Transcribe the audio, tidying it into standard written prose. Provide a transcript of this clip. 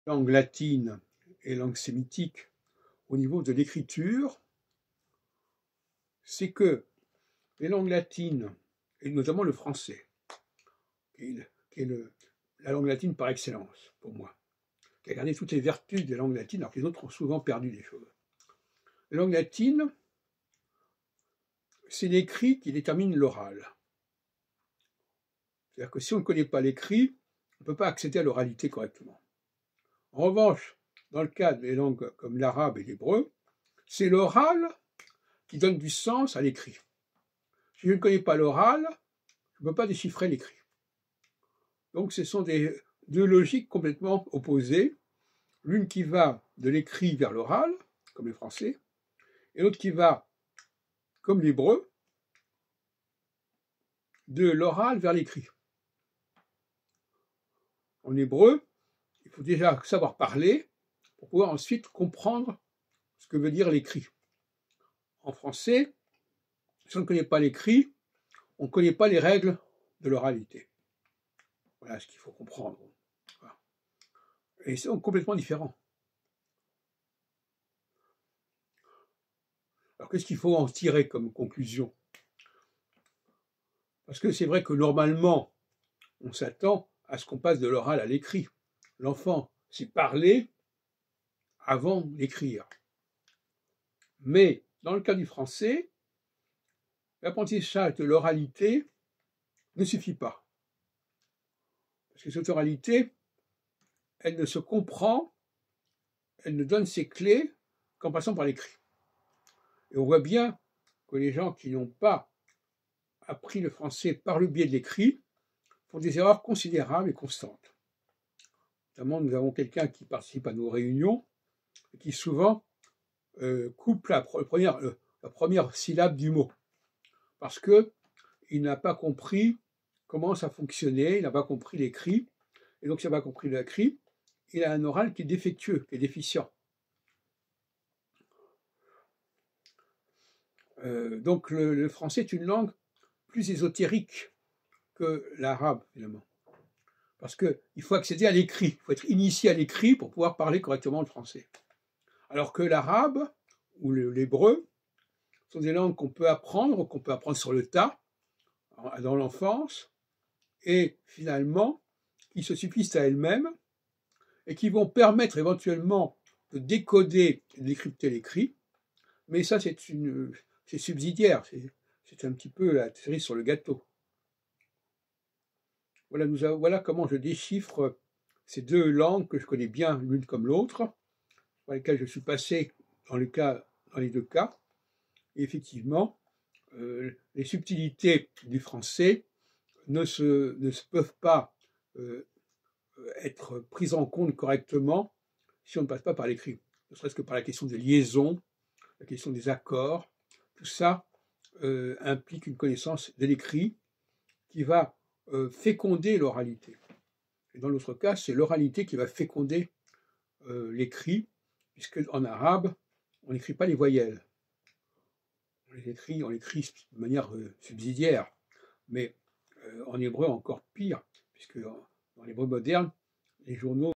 langue latine et langue sémitique au niveau de l'écriture, c'est que les langues latines, et notamment le français, qui est la langue latine par excellence pour moi, qui a gardé toutes les vertus des langues latines, alors que les autres ont souvent perdu des choses. La langue latine, c'est l'écrit qui détermine l'oral. C'est-à-dire que si on ne connaît pas l'écrit, on ne peut pas accéder à l'oralité correctement. En revanche, dans le cas des langues comme l'arabe et l'hébreu, c'est l'oral qui donne du sens à l'écrit. Si je ne connais pas l'oral, je ne peux pas déchiffrer l'écrit. Donc ce sont deux logiques complètement opposées, l'une qui va de l'écrit vers l'oral, comme le français, et l'autre qui va, comme l'hébreu, de l'oral vers l'écrit. En hébreu, il faut déjà savoir parler pour pouvoir ensuite comprendre ce que veut dire l'écrit. En français, si on ne connaît pas l'écrit, on ne connaît pas les règles de l'oralité. Voilà ce qu'il faut comprendre. Et ils sont complètement différents. Alors qu'est-ce qu'il faut en tirer comme conclusion? Parce que c'est vrai que normalement, on s'attend à ce qu'on passe de l'oral à l'écrit. L'enfant sait parler avant d'écrire. Mais dans le cas du français, l'apprentissage de l'oralité ne suffit pas. Parce que cette oralité, elle ne se comprend, elle ne donne ses clés qu'en passant par l'écrit. Et on voit bien que les gens qui n'ont pas appris le français par le biais de l'écrit font des erreurs considérables et constantes. Notamment, nous avons quelqu'un qui participe à nos réunions et qui souvent coupe la première syllabe du mot parce qu'il n'a pas compris comment ça fonctionnait, il n'a pas compris l'écrit, et donc s'il n'a pas compris l'écrit, il a un oral qui est défectueux, qui est déficient. Donc le français est une langue plus ésotérique que l'arabe, finalement. Parce qu'il faut accéder à l'écrit, il faut être initié à l'écrit pour pouvoir parler correctement le français. Alors que l'arabe ou l'hébreu sont des langues qu'on peut apprendre sur le tas, dans l'enfance, et finalement, qui se suffisent à elles-mêmes, et qui vont permettre éventuellement de décoder et de décrypter l'écrit, mais ça c'est subsidiaire, c'est un petit peu la cerise sur le gâteau. Voilà comment je déchiffre ces deux langues que je connais bien l'une comme l'autre, par lesquelles je suis passé dans les deux cas. Et effectivement, les subtilités du français ne peuvent pas être prises en compte correctement si on ne passe pas par l'écrit. Ne serait-ce que par la question des liaisons, la question des accords, tout ça implique une connaissance de l'écrit qui va féconder l'oralité. Et dans l'autre cas, c'est l'oralité qui va féconder l'écrit, puisque en arabe, on n'écrit pas les voyelles. On l'écrit de manière subsidiaire, mais en hébreu encore pire, puisque dans l'hébreu moderne, les journaux